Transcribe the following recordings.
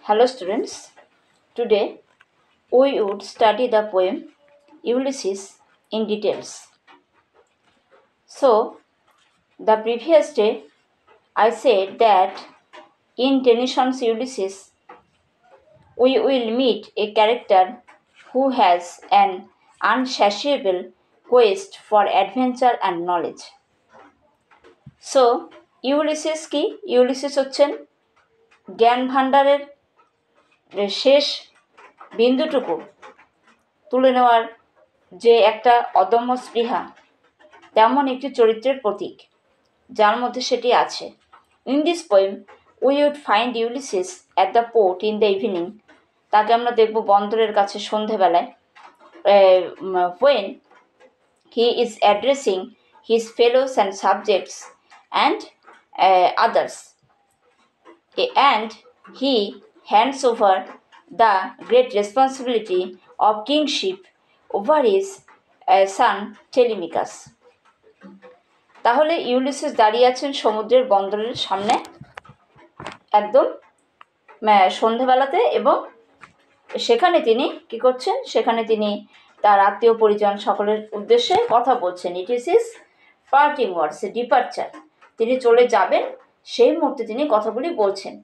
Hello students, today we would study the poem Ulysses in details. So, the previous day I said that in Tennyson's Ulysses we will meet a character who has an unsatiable quest for adventure and knowledge. So, Ulysses কি? Ulysses হচ্ছেন জ্ঞান ভাণ্ডারের শেষ বিন্দুটুকু তুলে নেওয়ার যে একটা অদম্য স্পৃহা, তেমন একটি চরিত্রের প্রতীক, যার মধ্যে সেটি আছে। In this poem we would find Ulysses at the port in the evening. তাকে আমরা দেখব বন্দরের কাছে সন্ধেবেলায়, when he is addressing his fellows and subjects and others, and he hands over the great responsibility of kingship over his son Telemachus. তাহলে Ulysses দাঁড়িয়ে আছেন সমুদ্রের বন্দরের সামনে একদম সন্ধেবেলাতে, এবং সেখানে তিনি কি করছেন? সেখানে তিনি তার আত্মীয় পরিজন সকলের উদ্দেশ্যে কথা বলছেন। It is his parting words, departure. তিনি চলে যাবেন সেই মুহূর্তে তিনি কথাগুলি বলছেন।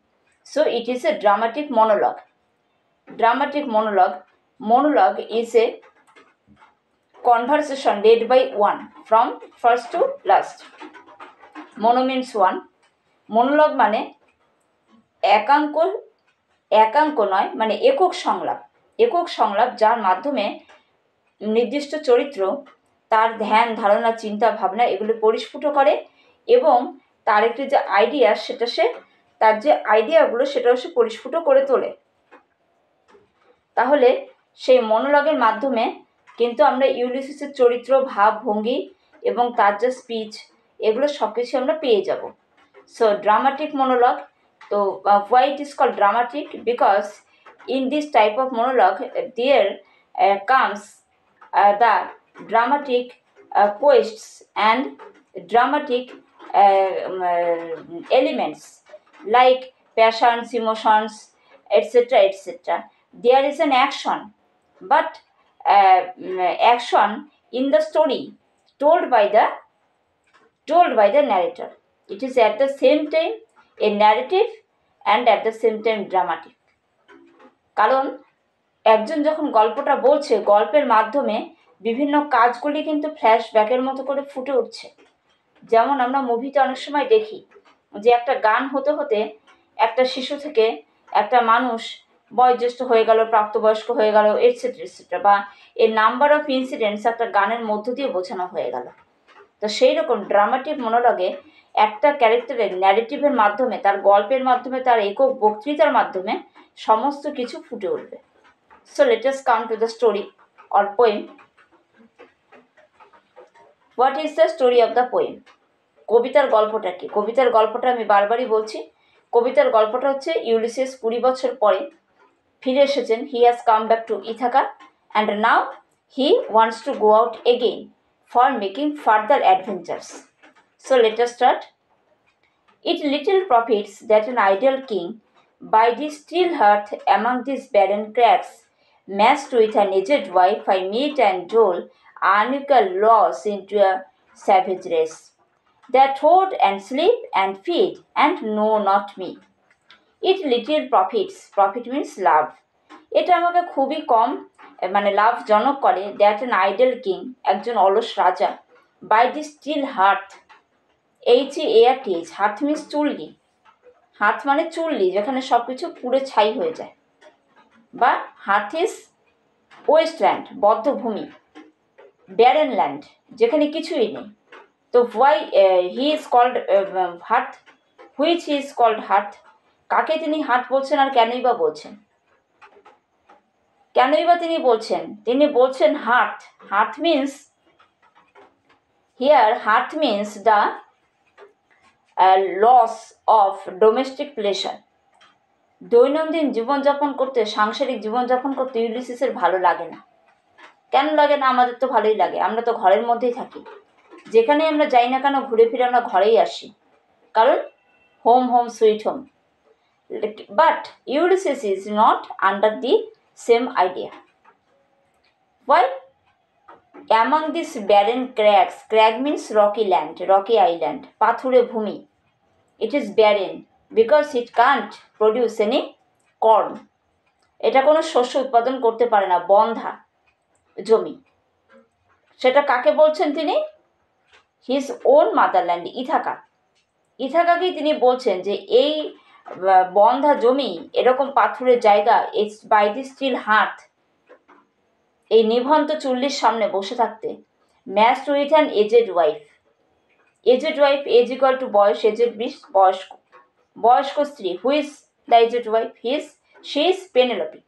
So it is a dramatic monologue. Dramatic monologue is a conversation led by one from first to last. Mono means one. Monologue মানে একাঙ্ক নয়, মানে একক সংলাপ, যার মাধ্যমে নির্দিষ্ট চরিত্র তার ধ্যান ধারণা চিন্তা ভাবনা এগুলো পরিস্ফুট করে, এবং তার একটি যে আইডিয়া তার যে আইডিয়াগুলো সেটাও সে পরিস্ফুট করে তোলে। তাহলে সেই মনোলগের মাধ্যমে কিন্তু আমরা ইউলিসিসের চরিত্র, ভাব ভঙ্গি এবং তার যে স্পিচ এগুলো সব কিছু আমরা পেয়ে যাব। সো ড্রামাটিক মনোলগ, তো why it is called dramatic? Because in this type of monologue there comes the dramatic quests and dramatic elements like passions, emotions, etc. There is an action, but action in the story told by the narrator. It is at the same time a narrative and at the same time dramatic. কারণ একজন যখন গল্পটা বলছে, গল্পের মাধ্যমে বিভিন্ন কাজগুলি কিন্তু ফ্ল্যাশব্যাকের মতো করে ফুটে উঠছে। যেমন আমরা মুভিতে অনেক সময় দেখি যে একটা গান হতে হতে একটা শিশু থেকে একটা মানুষ বয়োজ্যেষ্ঠ হয়ে গেল, প্রাপ্তবয়স্ক হয়ে গেল, এটসেট্রা, বা এর নাম্বার অফ ইনসিডেন্টস একটা গানের মধ্য দিয়ে বোঝানো হয়ে গেল। তো সেই রকম ড্রামাটিক মনোলগে একটা ক্যারেক্টারের ন্যারেটিভের মাধ্যমে, তার গল্পের মাধ্যমে, তার একক বক্তৃতার মাধ্যমে সমস্ত কিছু ফুটে উঠবে। So let us come to the story or poem. What is the story of the poem? কবিতার গল্পটা কি? কবিতার গল্পটা আমি বারবারই বলছি, কবিতার গল্পটা হচ্ছে ইউলিসিস 20 বছর পরে ফিরে এসেছেন। He has come back to Ithaca and now he wants to go out again for making further adventures. So let us start. It little profits that an ideal king, by this still hearth among these barren crags, matched with an aged wife, I meet and dole unequal loss into a savage race, that hoard and sleep and feed and know not me. It little profits, profit means লাভ, এটা আমাকে খুবই কম মানে লাভজনক করে, that an idol king, একজন অলস রাজা, by the still hearth, HEARTH, hearth means চুল্লি, হার্থ মানে চুল্লি, যেখানে সব কিছু পুড়ে ছাই হয়ে যায়, বা হার্থ ইজ ওয়েস্টল্যান্ড, বদ্ধভূমি, ব্যারেন ল্যান্ড, যেখানে কিছুই নেই। তো why he is called hearth, which he is called hearth, কাকে তিনি হার্থ বলছেন আর কেনই বা বলছেন? তিনি বলছেন hearth. Hearth means the loss of domestic pleasure. দৈনন্দিন জীবনযাপন করতে, সাংসারিক জীবনযাপন করতে ইউলিসিসের ভালো লাগে না। কেন লাগে না? আমাদের তো ভালোই লাগে, আমরা তো ঘরের মধ্যেই থাকি, যেখানে আমরা যাই না কেন ঘুরে ফিরে আমরা ঘরেই আসি, কারণ home sweet home. But Ulysses is not under the same idea. Why? Among these barren crags, crag means rocky land, rocky island, pathure bhumi. It is barren because it can't produce any corn. এটা কোনো শস্য উৎপাদন করতে পারে না, বন্ধা জমি। সেটা কাকে বলছেন তিনি? His own motherland, Ithaca. ইথাকাকেই তিনি বলছেন যে এই বন্ধা জমি, এরকম পাথরের জায়গা, it's by the still hearth, এই নিভন্ত চুল্লির সামনে বসে থাকতে, matched with an aged wife. Aged wife, age equal to বয়স, এজেড মিন্স বয়স্ক, বয়স্ক স্ত্রী। Who is the aged wife? She is Penelope.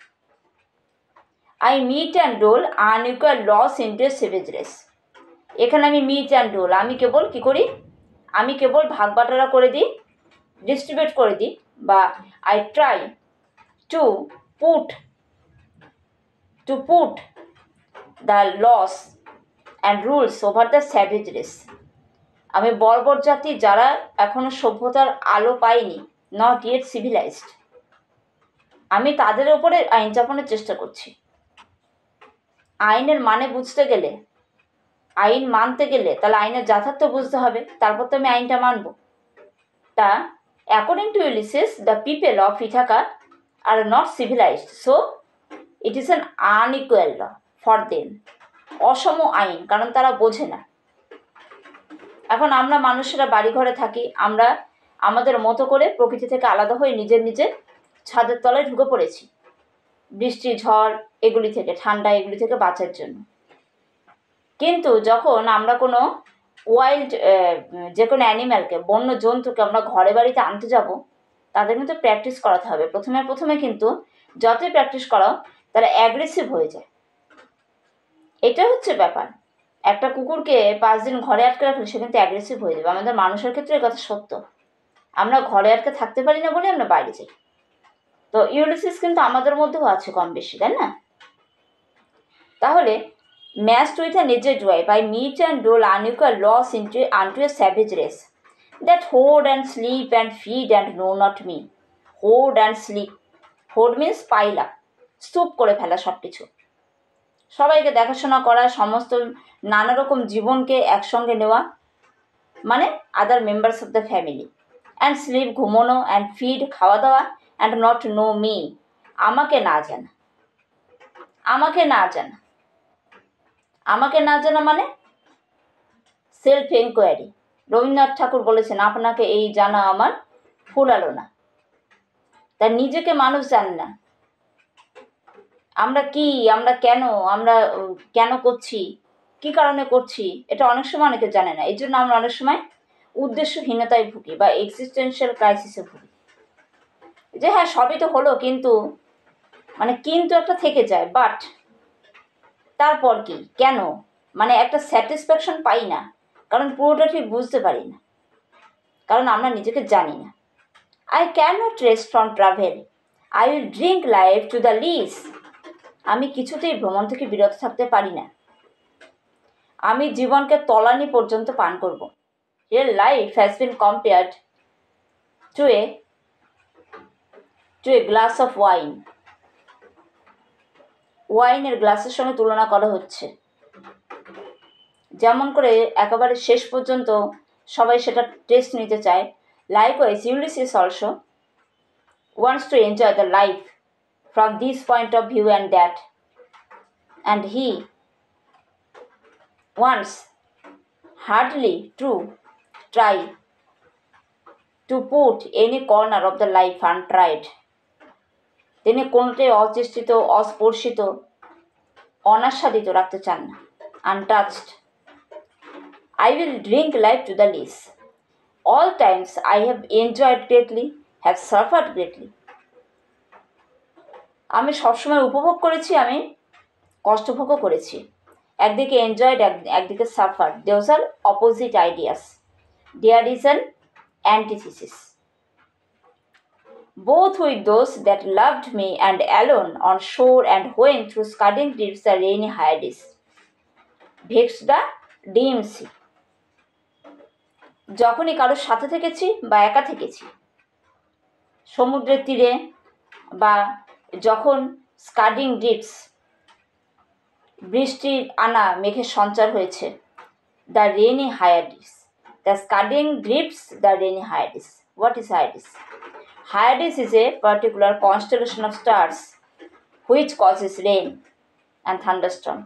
I mete and dole unequal laws into a savage race. এখানে আমি মিট অ্যান্ড ডোল, আমি কেবল কী করি? আমি কেবল ভাগ বাটারা করে দিই, ডিস্ট্রিবিউট করে দিই, বা I try to put the laws and rules over the savage race. আমি বর্বর জাতি যারা এখনো সভ্যতার আলো পায়নি, নট ইয়েট সিভিলাইজড, আমি তাদের ওপরে আইন চাপানোর চেষ্টা করছি। আইনের মানে বুঝতে গেলে, আইন মানতে গেলে তাহলে আইনের যথার্থ বুঝতে হবে, তারপর তো আমি আইনটা মানব। তা according to Ulysses, the people of Ithaca are not civilised, so it is an unequal law for them. অসম আইন, কারণ তারা বোঝে না। এখন আমরা মানুষেরা বাড়ি ঘরে থাকি, আমরা আমাদের মতো করে প্রকৃতি থেকে আলাদা হয়ে নিজের নিজের ছাদের তলায় ঢুকে পড়েছি, বৃষ্টি ঝড় এগুলি থেকে, ঠান্ডা এগুলি থেকে বাঁচার জন্য। কিন্তু যখন আমরা কোনো ওয়াইল্ড যে কোনো অ্যানিম্যালকে, বন্য জন্তুকে আমরা ঘরে বাড়িতে আনতে যাব, তাদের কিন্তু প্র্যাকটিস করাতে হবে। প্রথমে কিন্তু যতই প্র্যাকটিস করাও, তারা অ্যাগ্রেসিভ হয়ে যায়। এটা হচ্ছে ব্যাপার। একটা কুকুরকে 5 দিন ঘরে আটকে রাখলে সে কিন্তু অ্যাগ্রেসিভ হয়ে যাবে। আমাদের মানুষের ক্ষেত্রে এই কথা সত্য। আমরা ঘরে আটকে থাকতে পারি না বলে আমরা বাইরে যাই। তো ইউলিসিস কিন্তু আমাদের মধ্যেও আছে কম বেশি, তাই না? তাহলে matched with an aged wife, I mete and dole unequal laws unto a savage race that hoard and sleep and feed and know not me. Hoard and sleep, hoard means pile up, স্তূপ করে ফেলা সব কিছু, সবাইকে দেখাশোনা করা, সমস্ত নানা রকম জীবনকে একসঙ্গে নেওয়া, মানে other members of the family. And sleep, ঘুমোনো, অ্যান্ড ফিড, খাওয়া দাওয়া, অ্যান্ড নট নো মি, আমাকে না জানা। আমাকে না জানা, আমাকে না জানা মানে সেলফ এনকোয়ারি। রবীন্দ্রনাথ ঠাকুর বলেছেন, আপনাকে এই জানা আমার ফুরালো না। তার নিজেকে মানুষ জানে না। আমরা কি, আমরা কেন করছি, কি কারণে করছি, এটা অনেক সময় অনেকে জানে না। এই জন্য আমরা অনেক সময় উদ্দেশ্যহীনতায় ভুগি বা এক্সিস্টেন্সিয়াল ক্রাইসিসে ভুগি। যে হ্যাঁ সবই তো হলো, কিন্তু কিন্তু একটা থেকে যায়, বাট তারপর কি, কেন, একটা স্যাটিসফ্যাকশন পাই না, কারণ পুরোটা ঠিক বুঝতে পারি না, কারণ আমরা নিজেকে জানি না। I can not rest from travel, I will drink life to the lees, আমি কিছুতেই ভ্রমণ থেকে বিরত থাকতে পারি না, আমি জীবনকে তলানি পর্যন্ত পান করব। Real life has been compared to a glass of wine, ওয়াইনের গ্লাসের সঙ্গে তুলনা করা হচ্ছে। যেমন করে একেবারে শেষ পর্যন্ত সবাই সেটা টেস্ট নিতে চায়, likewise Ulysses also wants to enjoy the life from this point of view and that, and he wants hardly to try to put any corner of the life untried. তিনি কোনটাই অচেষ্টিত, অস্পর্শিত, অনাস্বাদিত রাখতে চান না, untouched. I will drink life to the lees. All times I have enjoyed greatly, have suffered greatly. আমি সবসময় উপভোগ করেছি, আমি কষ্টভোগও করেছি। একদিকে এনজয়েড, একদিকে suffer, those are opposite ideas, there is an antithesis. Both with those that loved me and alone on shore and when through scudding deeps the rainy Hyades vexed the dim sea. যখনই কারোর সাথে থেকেছি বা একা থেকেছি, সমুদ্রের তীরে বা যখন স্কাডিং ড্রিপস, বৃষ্টির আনা মেঘের সঞ্চার হয়েছে, the rainy Hyades, the scudding drips, the rainy Hyades. What is Hyades? Hyades is a particular constellation of stars which causes rain and thunderstorm.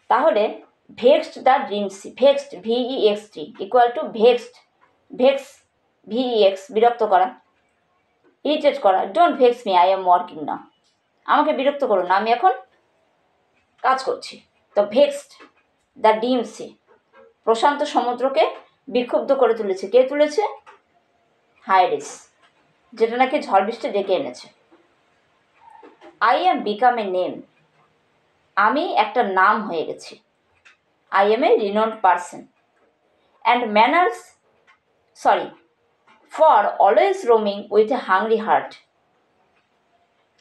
তাহলে vexed the dream sea, vexed VEXT equal to vexed, vex VEX বিরক্ত করা, irritate করা। Don't vex me, I am working না, আমাকে বিরক্ত করো না, আমি এখন কাজ করছি। তো ভেক্সড দ্য ডিম সি, প্রশান্ত সমুদ্রকে বিক্ষুব্ধ করে তুলেছে। কে তুলেছে? হাইডিস, যেটা নাকি ঝড় বৃষ্টি ডেকে এনেছে। I am become a name, আমি একটা নাম হয়ে গেছি। I M A renowned person and manners, sorry, for always roaming with a hungry heart,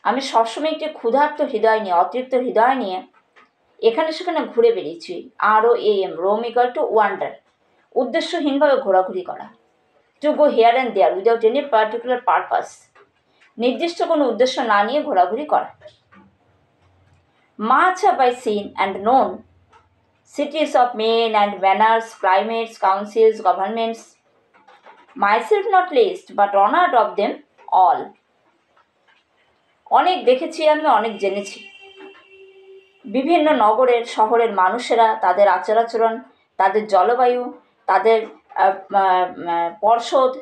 আমি সবসময় একটি ক্ষুধার্ত হৃদয় নিয়ে, অতৃপ্ত হৃদয় নিয়ে এখানে সেখানে ঘুরে বেরিয়েছি। ROAM, roam equal to wander, উদ্দেশ্যহীনভাবে ঘোরাঘুরি করা। To go here and there without any particular purpose, নির্দিষ্ট কোনো উদ্দেশ্য না নিয়ে ঘোরাঘুরি করা। Much have I seen and known, cities of men and manners, climates, councils, governments, myself not least, but honored of them all. অনেক দেখেছি আমি, অনেক জেনেছি। বিভিন্ন নগরের শহরের মানুষেরা, তাদের আচার আচরণ, তাদের জলবায়ু, তাদের পর্ষদ,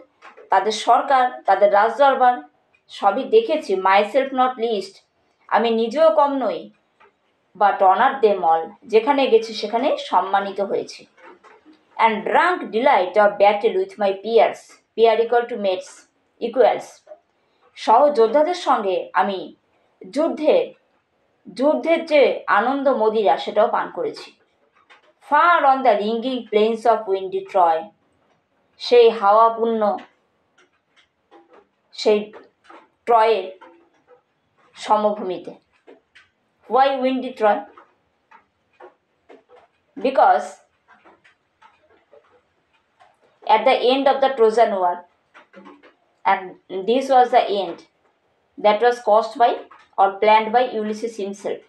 তাদের সরকার, তাদের রাজদরবার সবই দেখেছি। মাইসেলফ নট লিস্ট, আমি নিজেও কম নই, বাট অনার দেম অল, যেখানে গেছি সেখানে সম্মানিত হয়েছি। And drunk delight of battle with my peers, peer equal to mates, equals, সহযোদ্ধাদের সঙ্গে আমি যুদ্ধের যে আনন্দ মদিরা সেটাও পান করেছি। Far on the ringing plains of windy Troy, সেই হাওয়াপূর্ণ সেই ট্রয়ের সমভূমিতে। Why windy Troy? Because at the end of the Trojan War, and this was the end that was caused by or planned by Ulysses himself.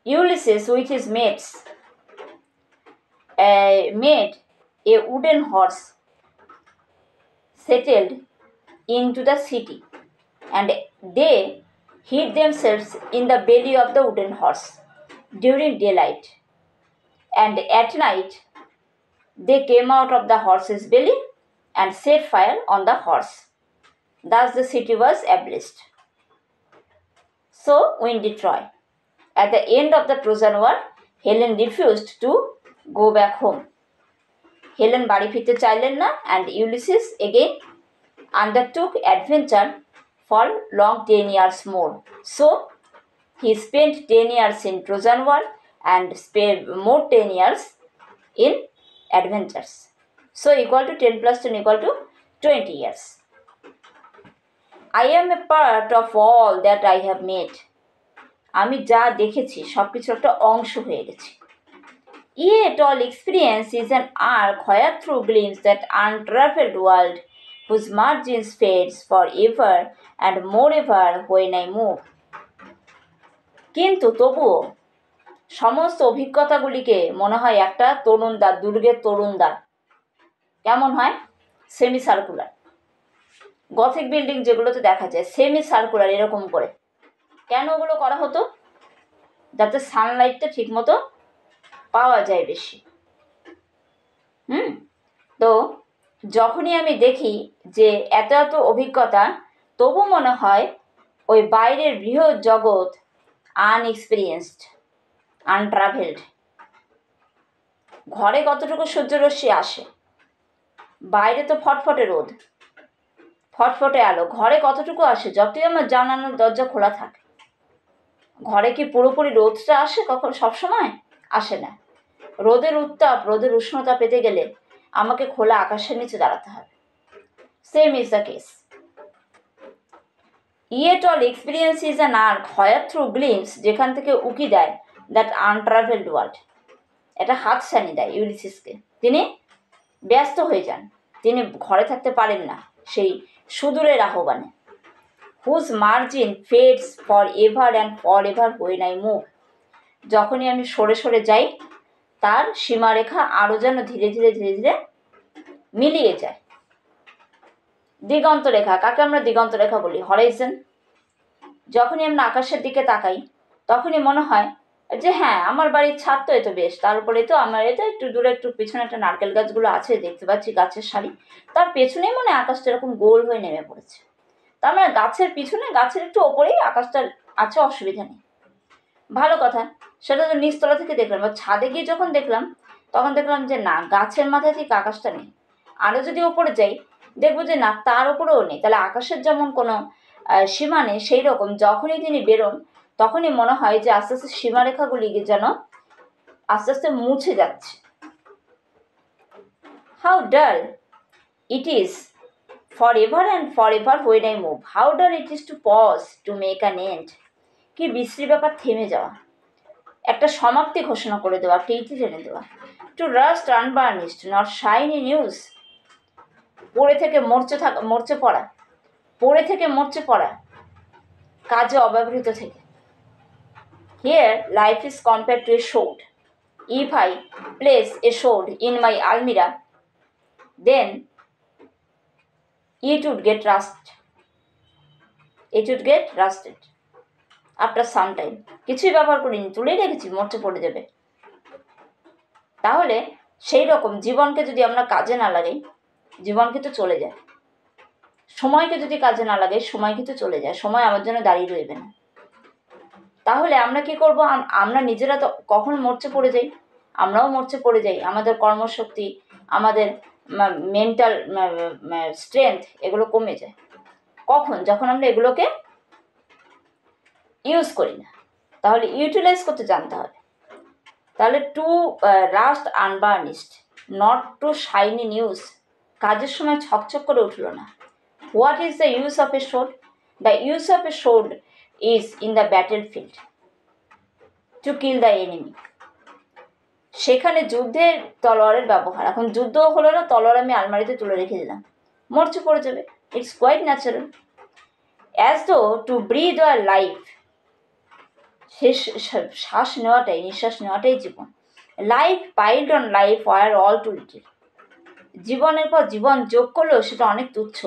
Ulysses with his mates made a wooden horse, settled into the city, and they hid themselves in the belly of the wooden horse during daylight, and at night they came out of the horse's belly and set fire on the horse. Thus the city was ablaze. So windy Troy. At the end of the Trojan War, Helen refused to go back home. Helen বাড়ি ফিরতে চাইলেন না, and Ulysses again undertook adventure for long 10 years more. So he spent 10 years in Trojan War and spent more 10 years in adventures. So equal to 10 plus 10 equal to 20 years. I am a part of all that I have made. আমি যা দেখেছি সব কিছু একটা অংশ হয়ে গেছি। Yet all experience is an arc where through glimpse that untraveled world whose margins fades forever and moreover when I move. কিন্তু তবুও সমস্ত অভিজ্ঞতাগুলিকে মনে হয় একটা তরুণদ্বার, দুর্গের তরুণদ্বার। কেমন হয়? Semi circular. গথিক বিল্ডিং যেগুলোতে দেখা যায় সেমি সার্কুলার এরকম করে। কেন ওগুলো করা হতো? যাতে সানলাইটটা ঠিকমতো পাওয়া যায় বেশি। তো যখনই আমি দেখি যে এত এত অভিজ্ঞতা, তবু মনে হয় ওই বাইরের বৃহৎ জগৎ আনএক্সপিরিয়েন্সড, আনট্রাভেলড। ঘরে কতটুকু সূর্যরশ্মি আসে, বাইরে তো ফটফটে রোদ, ফটফটে আলো, ঘরে কতটুকু আসে? যতই আমার জানালার দরজা খোলা থাকে, ঘরে কি পুরোপুরি রোদটা আসে? কখন? সবসময় আসে না। রোদের উত্তাপ, রোদের উষ্ণতা পেতে গেলে আমাকে খোলা আকাশের নিচে দাঁড়াতে হবে। Same is the case. Yet all experience is an arc where through glimpse, যেখান থেকে উকি দেয় দ্যাট আনট্রাভেলড ওয়ার্ল্ড, এটা হাতছানি দেয় ইউলিসিসকে। তিনি ব্যস্ত হয়ে যান, তিনি ঘরে থাকতে পারেন না সেই সুদূরের আহ্বানে। Whose margin fades for ever and for ever when I move, যখনই আমি সরে সরে যাই তার সীমারেখা আরও যেন ধীরে ধীরে ধীরে ধীরে মিলিয়ে যায়। দিগন্ত রেখা, কাকে আমরা দিগন্ত রেখা বলি? হরাইজন। যখনই আমরা আকাশের দিকে তাকাই তখনই মনে হয় যে হ্যাঁ, আমার বাড়ির ছাদ তো এতো বেশ, তার উপরে তো আমার এটা একটু দূরে একটু পেছনে একটা নারকেল গাছগুলো আছে, দেখতে পাচ্ছি গাছের সারি, তার পেছনেই মনে আকাশটা এরকম গোল হয়ে নেমে পড়েছে। তার মানে গাছের পিছনে, গাছের একটু ওপরেই আকাশটা আছে, অসুবিধা নেই, ভালো কথা। সেটা তো নিচতলা থেকে দেখলাম, বা ছাদে গিয়ে যখন দেখলাম তখন দেখলাম যে না, গাছের মাথায় ঠিক আকাশটা নেই। আরও যদি ওপরে যাই দেখবো যে না, তার ওপরেও নেই। তাহলে আকাশের যেমন কোনো সীমা নেই, সেই রকম যখনই তিনি বেরোন তখনই মনে হয় যে আস্তে আস্তে সীমারেখাগুলি যেন আস্তে আস্তে মুছে যাচ্ছে। হাউ ডাল it is forever and forever when I move. How dull it is to pause to make an end. কি বিশ্রী ব্যাপার থেমে যাওয়া, একটা সমাপ্তি ঘোষণা করে দেওয়া, একটা ইতি টেনে দেওয়া। To rust unburnished not shine in use, পড়ে থেকে মরচে পড়া, পড়ে থেকে মরচে পড়া, কাজে অব্যবহৃত থেকে। Here life is compared to A sword. If I place a sword in my almirah, then it would get rusted after some time. কিছুই ব্যবহার করিনি, তুলেই রেখেছি, মরচে পড়ে যাবে। তাহলে সেই রকম জীবনকে যদি আমরা কাজে না লাগাই, জীবন কিন্তু চলে যায়। সময়কে যদি কাজে না লাগাই, সময় কিন্তু চলে যায়, সময় আমার জন্য দাঁড়িয়ে রইবে না। তাহলে আমরা কি করব? আমরা নিজেরা তো কখন মরচে পড়ে যাই, আমরাও মরচে পড়ে যাই। আমাদের কর্মশক্তি, আমাদের মেন্টাল স্ট্রেংথ এগুলো কমে যায়। কখন? যখন আমরা এগুলোকে ইউজ করি না। তাহলে ইউটিলাইজ করতে জানতে হবে। তাহলে to rust unburnished, not to shine in use, কাজের সময় ছকছক করে উঠলো না। What is the use of a sword? The use of a sword is in the battle field to kill the enemy. সেখানে যুদ্ধের তলোয়ারের ব্যবহার। এখন যুদ্ধ হলো না, তলোয়ার আমি আলমারিতে তুলে রেখে দিলাম, মরচে পড়ে যাবে। It's quite natural. As though to breathe are life, শ্বাস নেওয়াটাই, নিঃশ্বাস নেওয়াটাই জীবন। Life piled on life were all too little, জীবনের পর জীবন যোগ করলেও সেটা অনেক তুচ্ছ।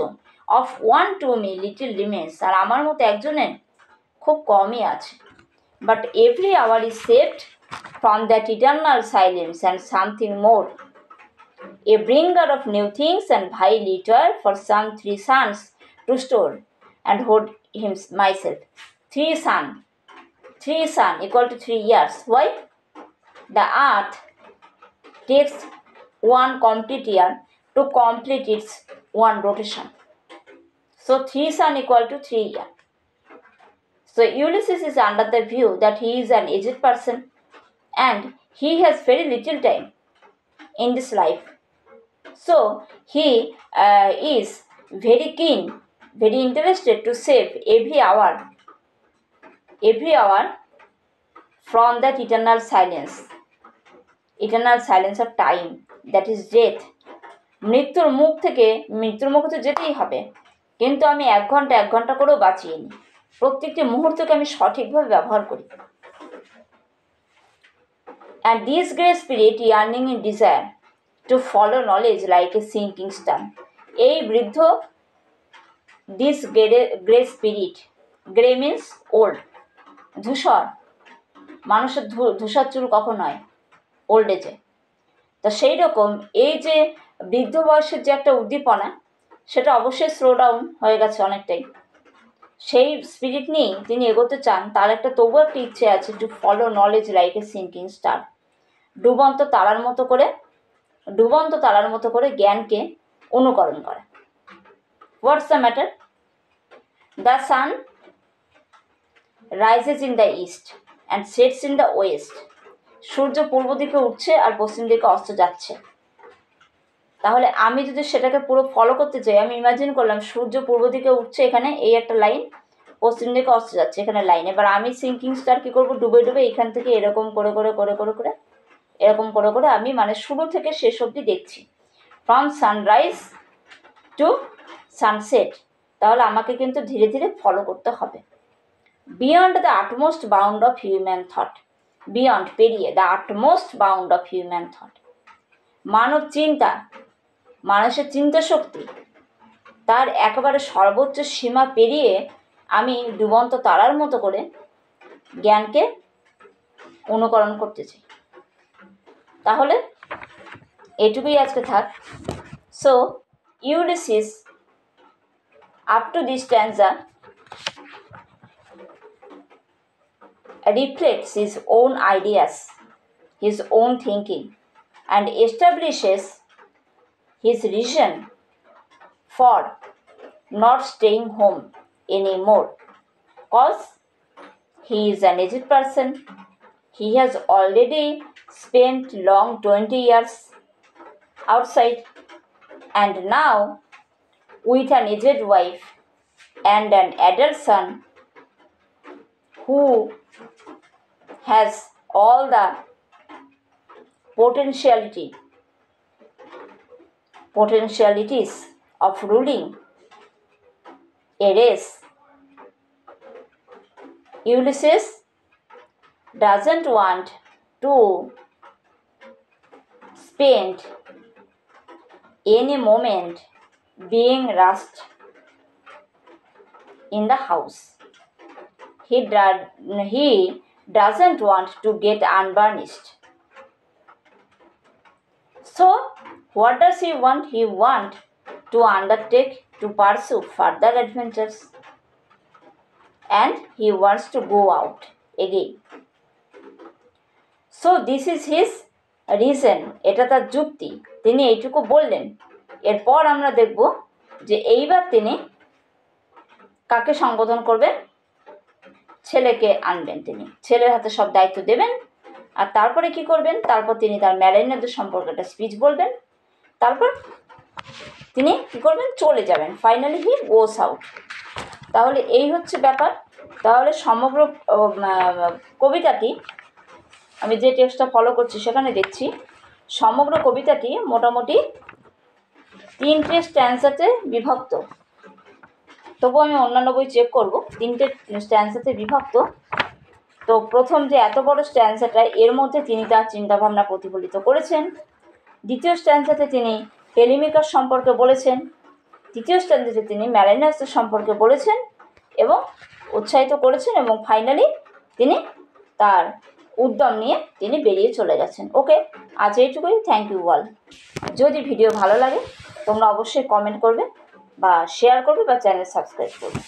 Of one to me little remains, আর আমার মতো একজনের খুব কমই আছে। But every hour is saved from that eternal silence and something more, a bringer of new things and high litter for some 3 suns to store and hold him myself. 3 sun equal to 3 years. Why? The earth takes 1 complete year to complete its 1 rotation. So 3 sun equal to 3 year. So Ulysses is under the view that he is an aged person and he has very little time in this life. So he is very keen, very interested to save every hour from that eternal silence of time, that is death. মৃত্যুর মুখে তো যেতেই হবে, কিন্তু আমি 1 ঘন্টা করেও বাঁচিয়ে নিই। প্রত্যেকটি মুহূর্তকে আমি সঠিকভাবে ব্যবহার করি। And this great spirit yearning in desire to follow knowledge like a sinking star. এই বৃদ্ধ, this great spirit, grey means old, ধূসর, মানুষের ধূসর চুল কখন হয়? ওল্ড এজে। তা সেই রকম এই যে বৃদ্ধ বয়সের যে একটা উদ্দীপনা, সেটা অবশ্যই স্লো ডাউন হয়ে গেছে অনেকটাই। সেই স্পিরিট নিয়েই তিনি এগোতে চান। তার তবুও একটা ইচ্ছে আছে, to follow knowledge like a sinking star, ডুবন্ত তারার মতো করে জ্ঞানকে অনুকরণ করা। What's the matter? The sun rises in the east and sets in the west. সূর্য পূর্ব দিকে উঠছে আর পশ্চিম দিকে অস্ত যাচ্ছে। তাহলে আমি যদি সেটাকে পুরো ফলো করতে চাই, আমি ইমাজিন করলাম সূর্য পূর্ব দিকে উঠছে, এখানে এই একটা লাইন, পশ্চিম দিকে অস্ত যাচ্ছে এখানে লাইন। এবার আমি সিঙ্কিং স্টার কী করবো? ডুবে এখান থেকে এরকম করে এরকম করে আমি শুরু থেকে শেষ অবধি দেখছি। ফ্রম সানরাইজ টু সানসেট, তাহলে আমাকে কিন্তু ধীরে ধীরে ফলো করতে হবে। Beyond the utmost bound of human thought, beyond পেরিয়ে, the utmost bound of human thought, মানব চিন্তা, মানুষের চিন্তা শক্তি, তার একেবারে সর্বোচ্চ সীমা পেরিয়ে আমি ডুবন্ত তারার মতো করে জ্ঞানকে অনুকরণ করতে চাই। তাহলে এটুকুই আজকে থাক। So Ulysses up to this stanza reflects his own ideas, his own thinking, and establishes his reason for not staying home anymore, cause he is an aged person. He has already spent long 20 years outside, and now with an aged wife and an adult son who has all the potentialities of ruling a race. Ulysses doesn't want to spend any moment being rushed in the house. He doesn't want to get unvarnished. So, what does he want? He wants to undertake to pursue further adventures, and he wants to go out again. So, this is his reason. এটা তার যুক্তি, তিনি এইটুকু বললেন। এরপর আমরা দেখব যে এইবার তিনি কাকে সম্বোধন করবেন, ছেলেকে আনবেন, তিনি ছেলের হাতে সব দায়িত্ব দেবেন। আর তারপরে কি করবেন, তারপর তিনি তার ম্যারিনেদের সম্পর্কে একটা স্পিচ বলবেন, তারপর তিনি কি করবেন, চলে যাবেন। ফাইনালি হি গোস আউট। তাহলে এই হচ্ছে ব্যাপার। তাহলে সমগ্র কবিতাটি, আমি যে টেক্সটটা ফলো করছি সেখানে দেখছি সমগ্র কবিতাটি মোটামুটি 3টে স্ট্যান্সাতে বিভক্ত। তবু আমি অন্যান্য বই চেক করব, 3টে স্ট্যান্সাতে বিভক্ত। তো প্রথম যে এত বড় স্ট্যান্সাটা, এর মধ্যে তিনি তার চিন্তাভাবনা প্রতিফলিত করেছেন। দ্বিতীয় স্ট্যান্সাতে তিনি টেলিমিকাস সম্পর্কে বলেছেন। তৃতীয় স্ট্যান্সাতে তিনি ম্যারিনাসের সম্পর্কে বলেছেন এবং উৎসাহিত করেছেন, এবং ফাইনালি তিনি তার উদ্যম নিয়ে তিনি বেরিয়ে চলে গেছেন। ওকে, আজ এইটুকুই। Thank you all. যদি ভিডিও ভালো লাগে তোমরা অবশ্যই কমেন্ট করবে বা শেয়ার করবে বা চ্যানেল সাবস্ক্রাইব করবে।